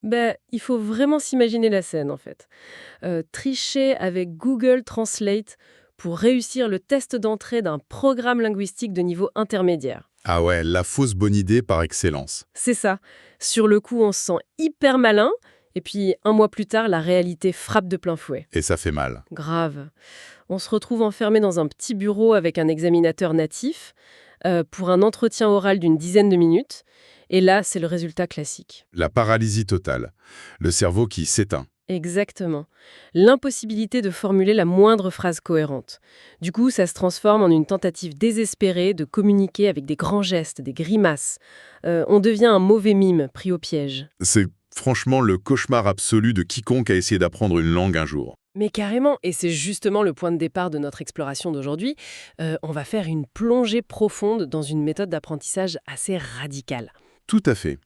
Il faut vraiment s'imaginer la scène, en fait. Tricher avec Google Translate pour réussir le test d'entrée d'un programme linguistique de niveau intermédiaire. Ah ouais, la fausse bonne idée par excellence. C'est ça. Sur le coup, on se sent hyper malin, et puis un mois plus tard, la réalité frappe de plein fouet. Et ça fait mal. Grave. On se retrouve enfermé dans un petit bureau avec un examinateur natif pour un entretien oral d'une dizaine de minutes. Et là, c'est le résultat classique. La paralysie totale. Le cerveau qui s'éteint. Exactement. L'impossibilité de formuler la moindre phrase cohérente. Du coup, ça se transforme en une tentative désespérée de communiquer avec des grands gestes, des grimaces. On devient un mauvais mime pris au piège. C'est franchement le cauchemar absolu de quiconque a essayé d'apprendre une langue un jour. Mais carrément, et c'est justement le point de départ de notre exploration d'aujourd'hui, on va faire une plongée profonde dans une méthode d'apprentissage assez radicale. Tout à fait.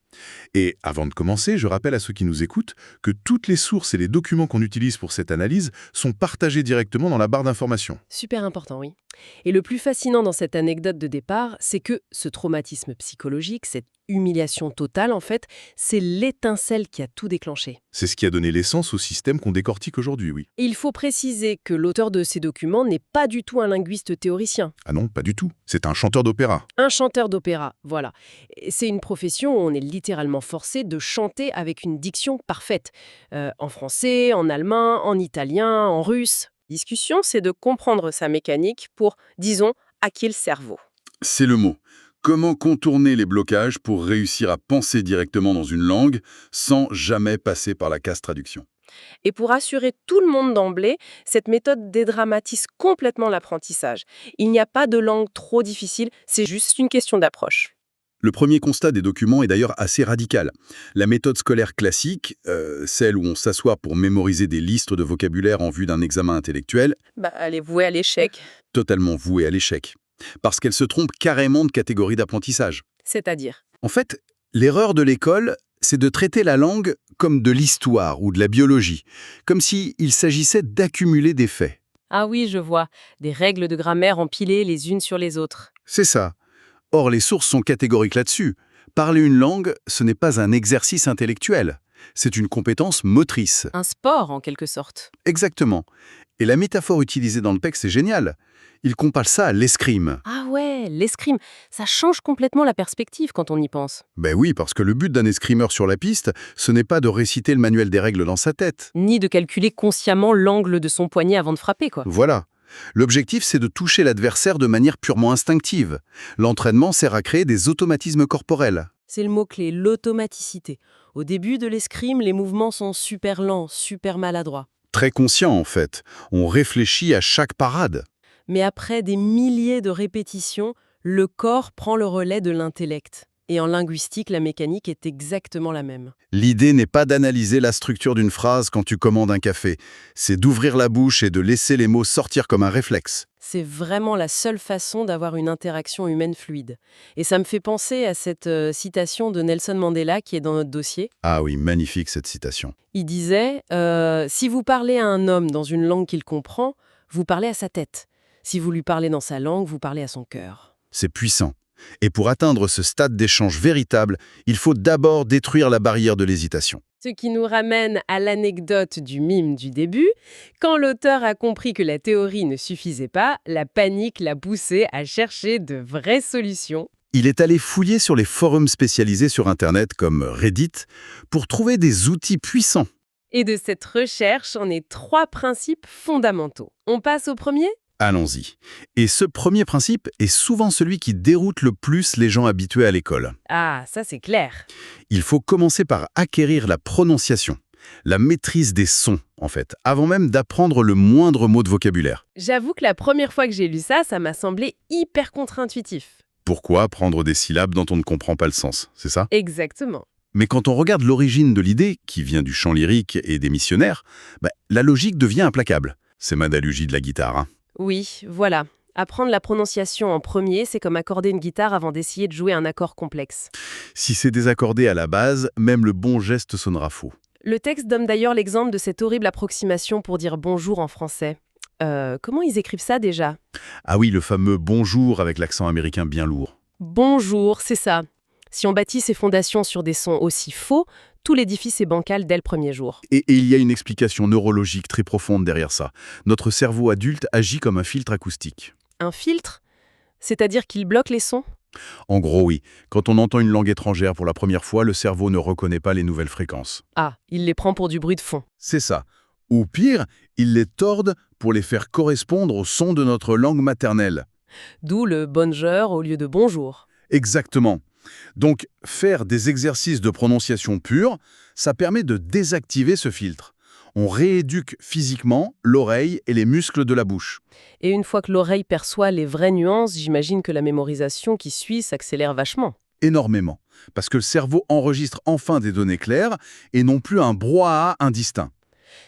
Et avant de commencer, je rappelle à ceux qui nous écoutent que toutes les sources et les documents qu'on utilise pour cette analyse sont partagés directement dans la barre d'information. Super important, oui. Et le plus fascinant dans cette anecdote de départ, c'est que ce traumatisme psychologique, cette humiliation totale, en fait, c'est l'étincelle qui a tout déclenché. C'est ce qui a donné l'essence au système qu'on décortique aujourd'hui, oui. Et il faut préciser que l'auteur de ces documents n'est pas du tout un linguiste théoricien. Ah non, pas du tout. C'est un chanteur d'opéra. Un chanteur d'opéra, voilà. Et c'est une profession où on est littéralement forcé de chanter avec une diction parfaite. En français, en allemand, en italien, en russe. Discussion, c'est de comprendre sa mécanique pour, disons, hacker le cerveau. C'est le mot. Comment contourner les blocages pour réussir à penser directement dans une langue sans jamais passer par la case traduction? Et pour assurer tout le monde d'emblée, cette méthode dédramatise complètement l'apprentissage. Il n'y a pas de langue trop difficile, c'est juste une question d'approche. Le premier constat des documents est d'ailleurs assez radical. La méthode scolaire classique, celle où on s'assoit pour mémoriser des listes de vocabulaire en vue d'un examen intellectuel, Elle est vouée à l'échec. totalement vouée à l'échec. Parce qu'elle se trompe carrément de catégorie d'apprentissage. C'est-à-dire. En fait, l'erreur de l'école, c'est de traiter la langue comme de l'histoire ou de la biologie, comme s'il s'agissait d'accumuler des faits. Ah oui, je vois. Des règles de grammaire empilées les unes sur les autres. C'est ça. Or, les sources sont catégoriques là-dessus. Parler une langue, ce n'est pas un exercice intellectuel. C'est une compétence motrice. Un sport, en quelque sorte. Exactement. Et la métaphore utilisée dans le texte est géniale. Il compare ça à l'escrime. Ah ouais, l'escrime. Ça change complètement la perspective quand on y pense. Ben oui, parce que le but d'un escrimeur sur la piste, ce n'est pas de réciter le manuel des règles dans sa tête. Ni de calculer consciemment l'angle de son poignet avant de frapper, quoi. Voilà. L'objectif, c'est de toucher l'adversaire de manière purement instinctive. L'entraînement sert à créer des automatismes corporels. C'est le mot-clé, l'automaticité. Au début de l'escrime, les mouvements sont super lents, super maladroits. Très conscient, en fait. On réfléchit à chaque parade. Mais après des milliers de répétitions, le corps prend le relais de l'intellect. Et en linguistique, la mécanique est exactement la même. L'idée n'est pas d'analyser la structure d'une phrase quand tu commandes un café. C'est d'ouvrir la bouche et de laisser les mots sortir comme un réflexe. C'est vraiment la seule façon d'avoir une interaction humaine fluide. Et ça me fait penser à cette citation de Nelson Mandela qui est dans notre dossier. Ah oui, magnifique cette citation. Il disait si vous parlez à un homme dans une langue qu'il comprend, vous parlez à sa tête. Si vous lui parlez dans sa langue, vous parlez à son cœur. C'est puissant. Et pour atteindre ce stade d'échange véritable, il faut d'abord détruire la barrière de l'hésitation. Ce qui nous ramène à l'anecdote du mime du début. Quand l'auteur a compris que la théorie ne suffisait pas, la panique l'a poussé à chercher de vraies solutions. Il est allé fouiller sur les forums spécialisés sur Internet comme Reddit pour trouver des outils puissants. Et de cette recherche, on est 3 principes fondamentaux. On passe au premier ? Allons-y. Et ce premier principe est souvent celui qui déroute le plus les gens habitués à l'école. Ah, ça c'est clair. Il faut commencer par acquérir la prononciation, la maîtrise des sons, en fait, avant même d'apprendre le moindre mot de vocabulaire. J'avoue que la première fois que j'ai lu ça, ça m'a semblé hyper contre-intuitif. Pourquoi apprendre des syllabes dont on ne comprend pas le sens, c'est ça? Exactement. Mais quand on regarde l'origine de l'idée, qui vient du chant lyrique et des missionnaires, la logique devient implacable. C'est ma analogie de la guitare, hein. Oui, voilà. Apprendre la prononciation en premier, c'est comme accorder une guitare avant d'essayer de jouer un accord complexe. Si c'est désaccordé à la base, même le bon geste sonnera faux. Le texte donne d'ailleurs l'exemple de cette horrible approximation pour dire bonjour en français. Comment ils écrivent ça déjà ? Ah oui, le fameux bonjour avec l'accent américain bien lourd. Bonjour, c'est ça. Si on bâtit ses fondations sur des sons aussi faux, tout l'édifice est bancal dès le premier jour. Et il y a une explication neurologique très profonde derrière ça. Notre cerveau adulte agit comme un filtre acoustique. Un filtre? C'est-à-dire qu'il bloque les sons? En gros, oui. Quand on entend une langue étrangère pour la première fois, le cerveau ne reconnaît pas les nouvelles fréquences. Ah, il les prend pour du bruit de fond. C'est ça. Ou pire, il les torde pour les faire correspondre au son de notre langue maternelle. D'où le bonjour au lieu de bonjour. Exactement. Donc, faire des exercices de prononciation pure, ça permet de désactiver ce filtre. On rééduque physiquement l'oreille et les muscles de la bouche. Et une fois que l'oreille perçoit les vraies nuances, j'imagine que la mémorisation qui suit s'accélère vachement. Énormément. Parce que le cerveau enregistre enfin des données claires et non plus un brouhaha indistinct.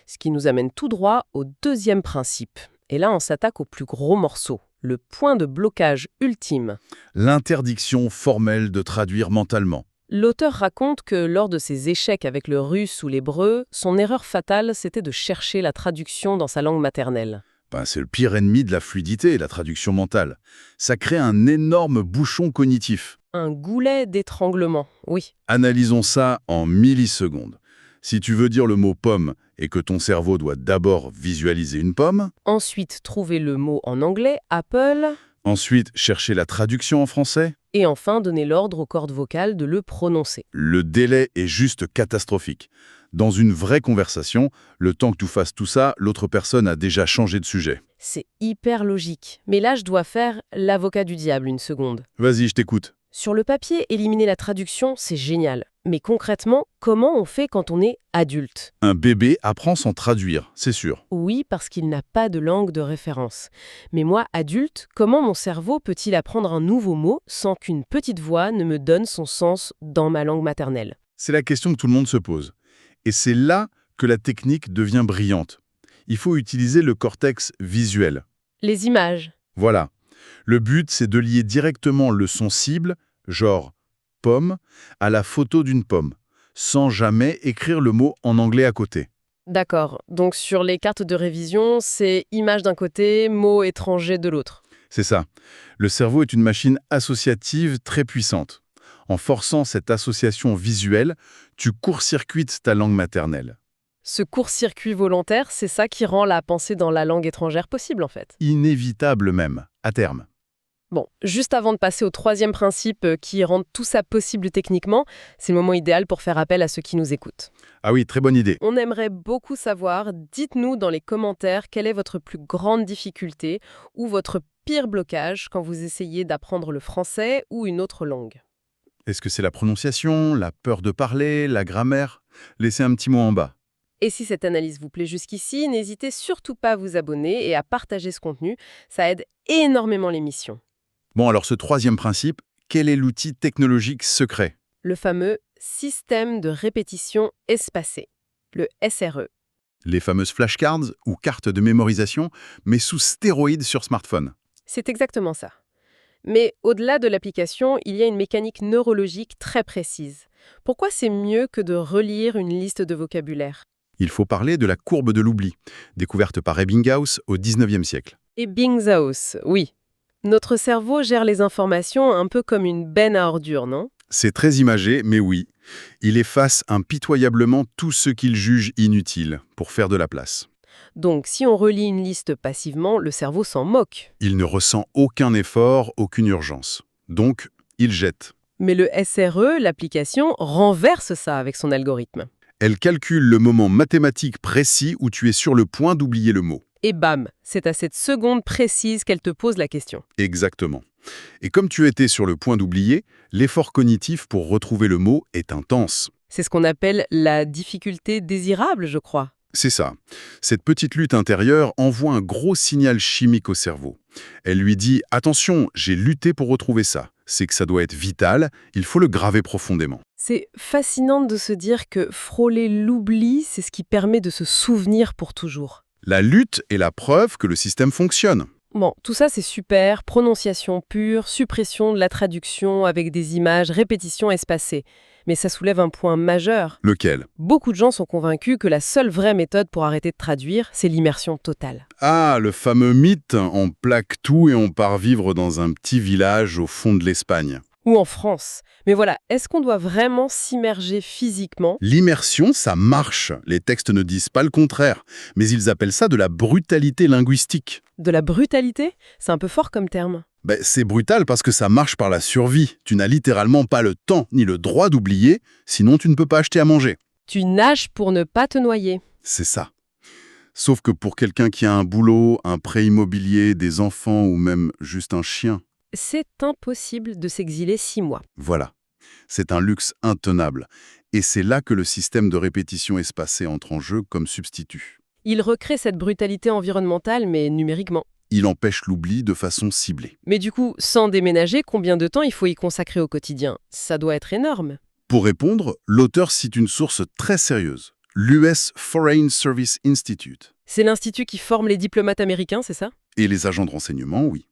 Ce qui nous amène tout droit au deuxième principe. Et là, on s'attaque au plus gros morceau, le point de blocage ultime. L'interdiction formelle de traduire mentalement. L'auteur raconte que lors de ses échecs avec le russe ou l'hébreu, son erreur fatale, c'était de chercher la traduction dans sa langue maternelle. C'est le pire ennemi de la fluidité, la traduction mentale. Ça crée un énorme bouchon cognitif. Un goulet d'étranglement, oui. Analysons ça en millisecondes. Si tu veux dire le mot pomme et que ton cerveau doit d'abord visualiser une pomme, Ensuite, trouver le mot en anglais, Apple, ensuite chercher la traduction en français, et enfin donner l'ordre aux cordes vocales de le prononcer. le délai est juste catastrophique. Dans une vraie conversation, le temps que tu fasses tout ça, l'autre personne a déjà changé de sujet. C'est hyper logique. Mais là, je dois faire l'avocat du diable une seconde. Vas-y, je t'écoute. Sur le papier, éliminer la traduction, c'est génial. Mais concrètement, comment on fait quand on est adulte? Un bébé apprend sans traduire, c'est sûr. Oui, parce qu'il n'a pas de langue de référence. Mais moi, adulte, comment mon cerveau peut-il apprendre un nouveau mot sans qu'une petite voix ne me donne son sens dans ma langue maternelle? C'est la question que tout le monde se pose. Et c'est là que la technique devient brillante. Il faut utiliser le cortex visuel. Les images. Voilà. Le but, c'est de lier directement le son cible, genre pomme, à la photo d'une pomme, sans jamais écrire le mot en anglais à côté. D'accord. Donc sur les cartes de révision, c'est image d'un côté, mot étranger de l'autre. C'est ça. Le cerveau est une machine associative très puissante. En forçant cette association visuelle, tu court-circuites ta langue maternelle. Ce court-circuit volontaire, c'est ça qui rend la pensée dans la langue étrangère possible, en fait. Inévitable même, à terme. Bon, juste avant de passer au troisième principe qui rend tout ça possible techniquement, c'est le moment idéal pour faire appel à ceux qui nous écoutent. Ah oui, très bonne idée. On aimerait beaucoup savoir, dites-nous dans les commentaires quelle est votre plus grande difficulté ou votre pire blocage quand vous essayez d'apprendre le français ou une autre langue. Est-ce que c'est la prononciation, la peur de parler, la grammaire? Laissez un petit mot en bas. Et si cette analyse vous plaît jusqu'ici, n'hésitez surtout pas à vous abonner et à partager ce contenu, ça aide énormément l'émission. Bon, alors ce troisième principe, quel est l'outil technologique secret? Le fameux système de répétition espacée, le SRE. Les fameuses flashcards ou cartes de mémorisation, mais sous stéroïdes sur smartphone. C'est exactement ça. Mais au-delà de l'application, il y a une mécanique neurologique très précise. Pourquoi c'est mieux que de relire une liste de vocabulaire? Il faut parler de la courbe de l'oubli, découverte par Ebbinghaus au XIXe siècle. Ebbinghaus, oui. Notre cerveau gère les informations un peu comme une benne à ordures, non? C'est très imagé, mais oui. Il efface impitoyablement tout ce qu'il juge inutile pour faire de la place. Donc, si on relit une liste passivement, le cerveau s'en moque. Il ne ressent aucun effort, aucune urgence. Donc, il jette. Mais le SRE, l'application, renverse ça avec son algorithme. Elle calcule le moment mathématique précis où tu es sur le point d'oublier le mot. Et bam, c'est à cette seconde précise qu'elle te pose la question. Exactement. Et comme tu étais sur le point d'oublier, l'effort cognitif pour retrouver le mot est intense. C'est ce qu'on appelle la difficulté désirable, je crois. C'est ça. Cette petite lutte intérieure envoie un gros signal chimique au cerveau. Elle lui dit « Attention, j'ai lutté pour retrouver ça. C'est que ça doit être vital, il faut le graver profondément. » C'est fascinant de se dire que frôler l'oubli, c'est ce qui permet de se souvenir pour toujours. La lutte est la preuve que le système fonctionne. Bon, tout ça c'est super, prononciation pure, suppression de la traduction avec des images, répétition espacée. Mais ça soulève un point majeur. Lequel? Beaucoup de gens sont convaincus que la seule vraie méthode pour arrêter de traduire, c'est l'immersion totale. Ah, le fameux mythe, on plaque tout et on part vivre dans un petit village au fond de l'Espagne. Ou en France. Mais voilà, est-ce qu'on doit vraiment s'immerger physiquement? L'immersion, ça marche. Les textes ne disent pas le contraire. Mais ils appellent ça de la brutalité linguistique. De la brutalité? C'est un peu fort comme terme. Ben, c'est brutal parce que ça marche par la survie. Tu n'as littéralement pas le temps ni le droit d'oublier, sinon tu ne peux pas acheter à manger. Tu nages pour ne pas te noyer. C'est ça. Sauf que pour quelqu'un qui a un boulot, un prêt immobilier, des enfants ou même juste un chien, C'est impossible de s'exiler 6 mois. voilà. C'est un luxe intenable. Et c'est là que le système de répétition espacée entre en jeu comme substitut. Il recrée cette brutalité environnementale, mais numériquement. Il empêche l'oubli de façon ciblée. Mais du coup, sans déménager, combien de temps il faut y consacrer au quotidien? Ça doit être énorme. Pour répondre, l'auteur cite une source très sérieuse, l'US Foreign Service Institute. C'est l'institut qui forme les diplomates américains, c'est ça? Et les agents de renseignement, oui.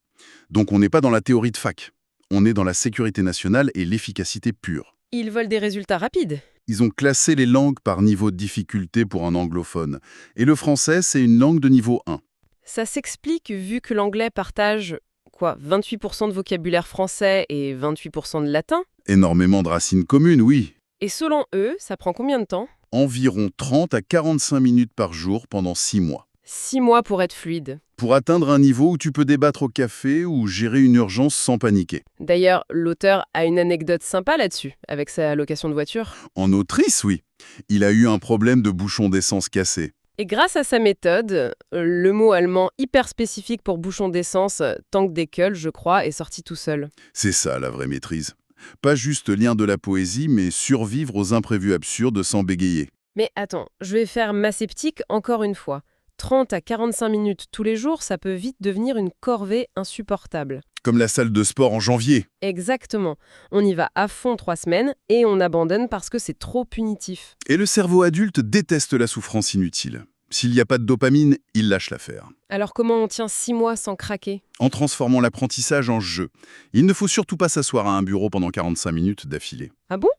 Donc on n'est pas dans la théorie de fac. On est dans la sécurité nationale et l'efficacité pure. Ils veulent des résultats rapides. Ils ont classé les langues par niveau de difficulté pour un anglophone. Et le français, c'est une langue de niveau 1. Ça s'explique vu que l'anglais partage, 28% de vocabulaire français et 28% de latin? Énormément de racines communes, oui. Et selon eux, ça prend combien de temps? Environ 30 à 45 minutes par jour pendant 6 mois. 6 mois pour être fluide. Pour atteindre un niveau où tu peux débattre au café ou gérer une urgence sans paniquer. D'ailleurs, l'auteur a une anecdote sympa là-dessus, avec sa location de voiture. En Autriche, oui. Il a eu un problème de bouchon d'essence cassé. Et grâce à sa méthode, le mot allemand hyper spécifique pour bouchon d'essence, Tankdeckel, je crois, est sorti tout seul. C'est ça la vraie maîtrise. Pas juste lire de la poésie, mais survivre aux imprévus absurdes sans bégayer. Mais attends, je vais faire ma sceptique encore une fois. 30 à 45 minutes tous les jours, ça peut vite devenir une corvée insupportable. Comme la salle de sport en janvier. Exactement. On y va à fond 3 semaines et on abandonne parce que c'est trop punitif. Et le cerveau adulte déteste la souffrance inutile. S'il n'y a pas de dopamine, il lâche l'affaire. Alors comment on tient 6 mois sans craquer? En transformant l'apprentissage en jeu. Il ne faut surtout pas s'asseoir à un bureau pendant 45 minutes d'affilée. Ah bon?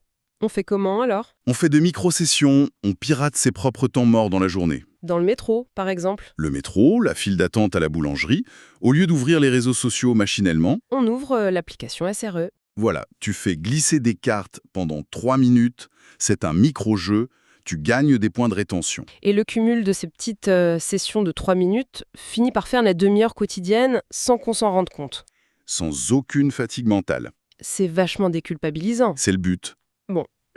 On fait comment alors? On fait de micro-sessions, on pirate ses propres temps morts dans la journée. Dans le métro, par exemple. Le métro, la file d'attente à la boulangerie, au lieu d'ouvrir les réseaux sociaux machinalement, On ouvre l'application SRE. voilà, tu fais glisser des cartes pendant 3 minutes, c'est un micro-jeu, tu gagnes des points de rétention. Et le cumul de ces petites sessions de 3 minutes finit par faire la demi-heure quotidienne sans qu'on s'en rende compte. Sans aucune fatigue mentale. C'est vachement déculpabilisant. C'est le but.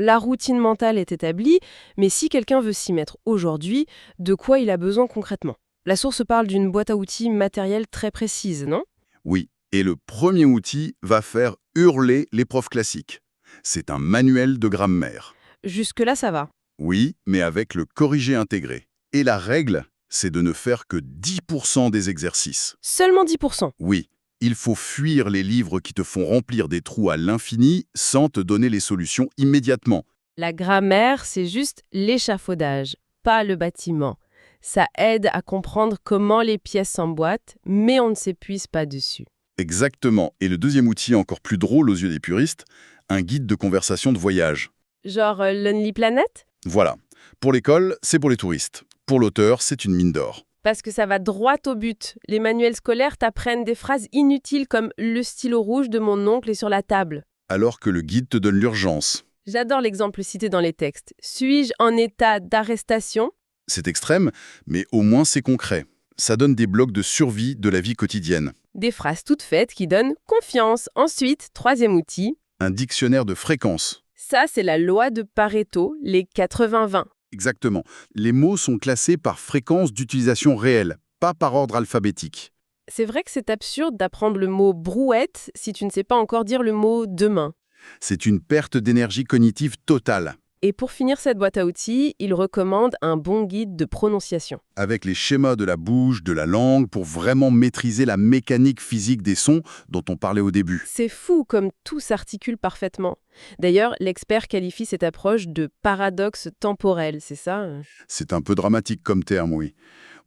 La routine mentale est établie, mais si quelqu'un veut s'y mettre aujourd'hui, de quoi il a besoin concrètement? La source parle d'une boîte à outils matérielle très précise, non? Oui, et le premier outil va faire hurler les profs classiques. C'est un manuel de grammaire. Jusque-là, ça va. Oui, mais avec le corrigé intégré. Et la règle, c'est de ne faire que 10% des exercices. Seulement 10%. Oui, il faut fuir les livres qui te font remplir des trous à l'infini sans te donner les solutions immédiatement. La grammaire, c'est juste l'échafaudage, pas le bâtiment. Ça aide à comprendre comment les pièces s'emboîtent, mais on ne s'épuise pas dessus. Exactement. Et le deuxième outil encore plus drôle aux yeux des puristes, un guide de conversation de voyage. Genre Lonely Planet? Voilà. Pour l'école, c'est pour les touristes. Pour l'auteur, c'est une mine d'or. Parce que ça va droit au but. Les manuels scolaires t'apprennent des phrases inutiles comme « le stylo rouge de mon oncle est sur la table ». Alors que le guide te donne l'urgence. J'adore l'exemple cité dans les textes. Suis-je en état d'arrestation? C'est extrême, mais au moins c'est concret. Ça donne des blocs de survie de la vie quotidienne. Des phrases toutes faites qui donnent confiance. Ensuite, troisième outil. Un dictionnaire de fréquences. Ça, c'est la loi de Pareto, les 80-20. Exactement. Les mots sont classés par fréquence d'utilisation réelle, pas par ordre alphabétique. C'est vrai que c'est absurde d'apprendre le mot brouette si tu ne sais pas encore dire le mot demain. C'est une perte d'énergie cognitive totale. Et pour finir cette boîte à outils, il recommande un bon guide de prononciation. Avec les schémas de la bouche, de la langue, pour vraiment maîtriser la mécanique physique des sons dont on parlait au début. C'est fou comme tout s'articule parfaitement. D'ailleurs, l'expert qualifie cette approche de paradoxe temporel, c'est ça? C'est un peu dramatique comme terme, oui.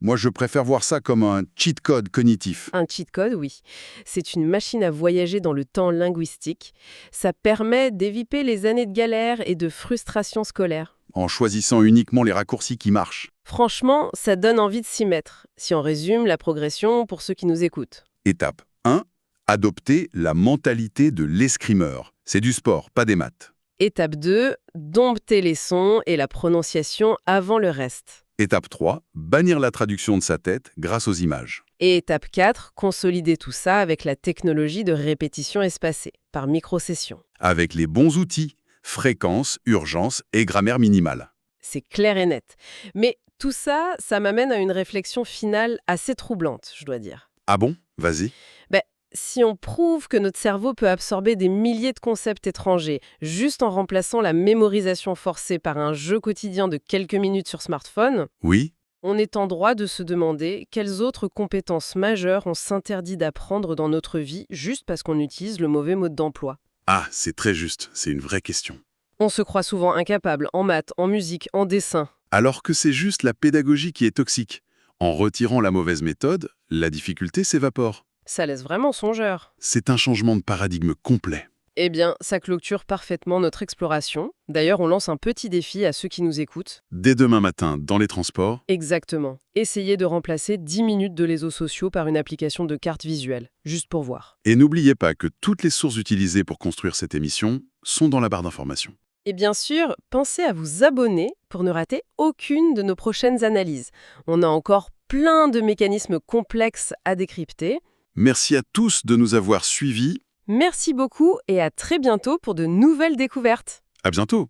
Moi, je préfère voir ça comme un cheat code cognitif. Un cheat code, oui. C'est une machine à voyager dans le temps linguistique. Ça permet d'éviter les années de galère et de frustration scolaire. En choisissant uniquement les raccourcis qui marchent. Franchement, ça donne envie de s'y mettre. Si on résume la progression pour ceux qui nous écoutent. Étape 1. Adopter la mentalité de l'escrimeur. C'est du sport, pas des maths. Étape 2, dompter les sons et la prononciation avant le reste. Étape 3, bannir la traduction de sa tête grâce aux images. Et étape 4, consolider tout ça avec la technologie de répétition espacée, par micro-session. Avec les bons outils, fréquence, urgence et grammaire minimale. C'est clair et net. Mais tout ça, ça m'amène à une réflexion finale assez troublante, je dois dire. Ah bon? Vas-y. Si on prouve que notre cerveau peut absorber des milliers de concepts étrangers juste en remplaçant la mémorisation forcée par un jeu quotidien de quelques minutes sur smartphone, Oui? on est en droit de se demander quelles autres compétences majeures on s'interdit d'apprendre dans notre vie juste parce qu'on utilise le mauvais mode d'emploi. Ah, c'est très juste, c'est une vraie question. On se croit souvent incapable en maths, en musique, en dessin. Alors que c'est juste la pédagogie qui est toxique. En retirant la mauvaise méthode, la difficulté s'évapore. Ça laisse vraiment songeur. C'est un changement de paradigme complet. Eh bien, ça clôture parfaitement notre exploration. D'ailleurs, on lance un petit défi à ceux qui nous écoutent. Dès demain matin, dans les transports, Exactement. Essayez de remplacer 10 minutes de réseaux sociaux par une application de carte visuelle, juste pour voir. et n'oubliez pas que toutes les sources utilisées pour construire cette émission sont dans la barre d'information. Et bien sûr, pensez à vous abonner pour ne rater aucune de nos prochaines analyses. On a encore plein de mécanismes complexes à décrypter. Merci à tous de nous avoir suivis. Merci beaucoup et à très bientôt pour de nouvelles découvertes. À bientôt.